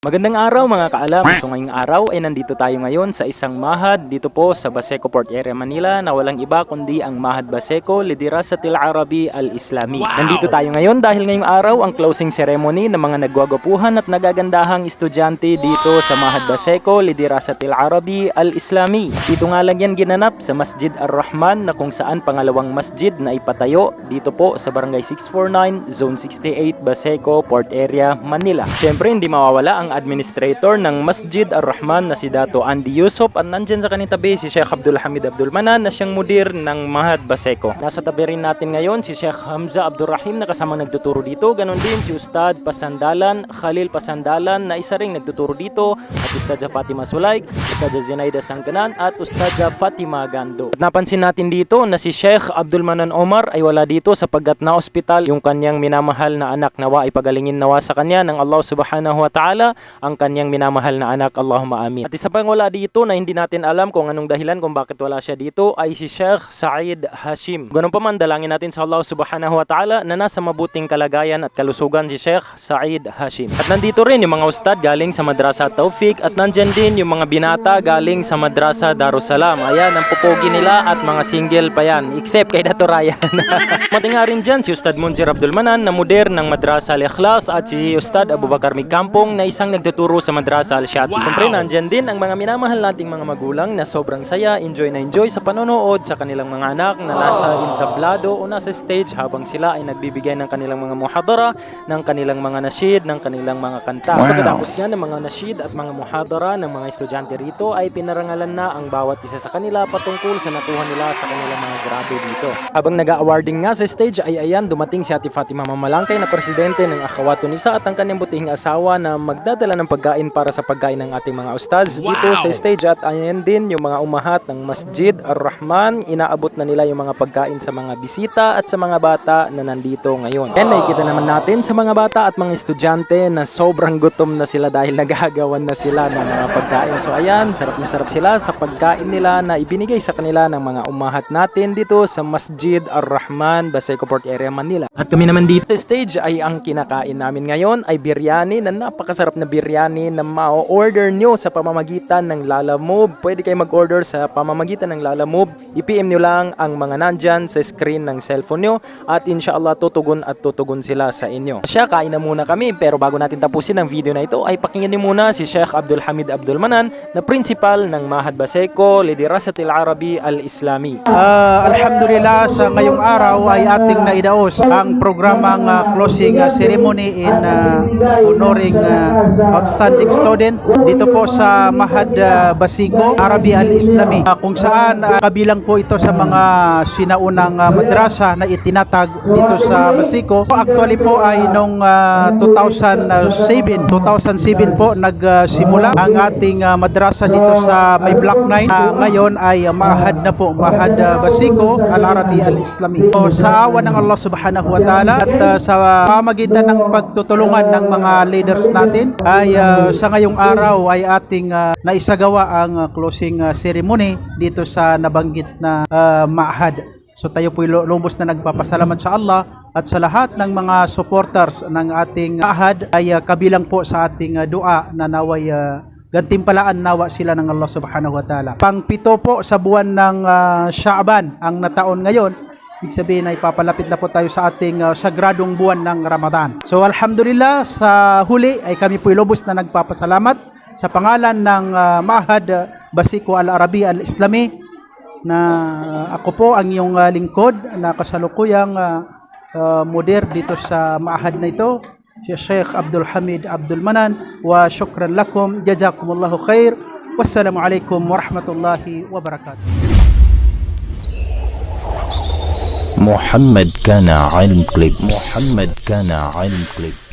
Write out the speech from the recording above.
Magandang araw mga kaalam. So ngayong araw ay nandito tayo ngayon sa isang mahad dito po sa Baseco Port Area, Manila na walang iba kundi ang Mahad Baseco Lidirasatil Arabi Al-Islami. Nandito tayo ngayon dahil ngayong araw ang closing ceremony ng mga nagwagwapuhan at nagagandahang estudyante dito sa Mahad Baseco Lidirasatil Arabi Al-Islami. Dito nga lang yan ginanap sa Masjid Ar-Rahman na kung saan pangalawang masjid na ipatayo dito po sa Barangay 649, Zone 68, Baseco Port Area, Manila. Siyempre hindi mawawala ang administrator ng Masjid Ar-Rahman na si Dato Andy Yusuf at nandyan sa kanita tabi si Sheikh Abdul Hamid Abdul Manan na siyang mudir ng Mahad Baseco. Nasa tabi rin natin ngayon si Sheikh Hamza Abdul Rahim na kasamang nagtuturo dito. Ganon din si Ustad Pasandalan, Khalil Pasandalan na isa ring nagtuturo dito, at Ustad Fatima Sulaik, Ustad Zinaida Sangkanan at Ustad Fatima Gando. At napansin natin dito na si Sheikh Abdul Manan Omar ay wala dito sapagkat na ospital yung kanyang minamahal na anak. Nawa ay pagalingin nawa sa kanya ng Allah Subhanahu wa Ta'ala ang kanyang minamahal na anak. Allahumma amin. At isa pang wala dito na hindi natin alam kung anong dahilan kung bakit wala siya dito ay si Sheikh Said Hashim. Ganun pa man, dalangin natin sa Allah Subhanahu wa Ta'ala na nasa mabuting kalagayan at kalusugan si Sheikh Said Hashim. At nandito rin yung mga ustad galing sa Madrasa Tawfiq at nandyan din yung mga binata galing sa Madrasa Darussalam. Ayan ang pupogi nila at mga single pa yan except kay Dato Ryan. Matinga rin dyan si Ustad Munzir Abdul Manan na mudir ng Madrasa Al-Ikhlas at si Ustad Abu Bakar Migkampong na isang nagtuturo sa Madrasa Al-Shati. Siyempre nandyan din ang mga minamahal nating mga magulang na sobrang saya, enjoy na enjoy sa panonood sa kanilang mga anak na nasa entablado o nasa stage habang sila ay nagbibigay ng kanilang mga muhadara, ng kanilang mga nasyid, ng kanilang mga kanta. Pagkatapos nga ng mga nasyid at mga muhadara ng mga estudyante rito ay pinarangalan na ang bawat isa sa kanila patungkol sa nakuha nila sa kanilang mga grabe dito. Habang nag-awarding nga sa stage ay ayan dumating si Ate Fatima Mamalangkay na presidente ng Akhawatun Nisa at ang kanyang butihing asawa na magdadala ng pagkain para sa pagkain ng ating mga ustads dito sa stage. At ayan din yung mga umahat ng Masjid Ar-Rahman, inaabot na nila yung mga pagkain sa mga bisita at sa mga bata na nandito ngayon. And nakikita naman natin sa mga bata at mga estudyante na sobrang gutom na sila dahil nagagawan na sila ng mga pagkain. So ayan, sarap na sarap sila sa pagkain nila na ibinigay sa kanila ng mga umahat natin dito sa Masjid Ar-Rahman, Baseco Port Area, Manila. At kami naman dito sa stage ay ang kinakain namin ngayon ay biryani na napakasarap na biryani na ma-order nyo sa pamamagitan ng Lalamove. Pwede kayo mag-order sa pamamagitan ng Lalamove. I-PM nyo lang ang mga nandyan sa screen ng cellphone nyo at inshallah tutugon at tutugon sila sa inyo. Siya, kain na muna kami, pero bago natin tapusin ang video na ito ay pakinggan nyo muna si Sheikh Abdul Hamid Abdul Manan na principal ng Mahad Baseco Lidirasatil Arabi Al-Islami. Alhamdulillah, sa ngayong araw ay ating naidaos ang programang closing ceremony in honoring outstanding student dito po sa Mahad Baseco Arabi Al-Islami, kung saan kabilang po ito sa mga sinaunang madrasa na itinatag dito sa Baseco. Actually po ay noong 2007 po nagsimula ang ating madrasa dito sa may Block 9. Ngayon ay Mahad na po, Mahad Baseco Al-Arabi Al-Islami. So, sa awa ng Allah Subhanahu wa Ta'ala at sa pamagitan ng pagtutulungan ng mga leaders natin ay sa ngayong araw ay ating naisagawa ang closing ceremony dito sa nabanggit na Mahad. So tayo po lubos na nagpapasalamat sa Allah at sa lahat ng mga supporters ng ating Mahad ay kabilang po sa ating dua na naway gantimpalaan nawa sila ng Allah Subhanahu wa Ta'ala. Pang-pito po sa buwan ng Sha'ban ang nataon ngayon. Ibig sabihin ay papalapit na po tayo sa ating sagradong buwan ng Ramadan. So alhamdulillah, sa huli ay kami po lubos na nagpapasalamat sa pangalan ng Mahad Baseco Al-Arabi Al-Islami na ako po ang iyong lingkod na kasalukuyang mudir dito sa Mahad na ito, si Sheikh Abdul Hamid Abdul Manan. Wa syukran lakum, jazakumullahu khair. Wassalamualaikum warahmatullahi wabarakatuh. محمد كان علم كليبس. محمد كان علم كليبس.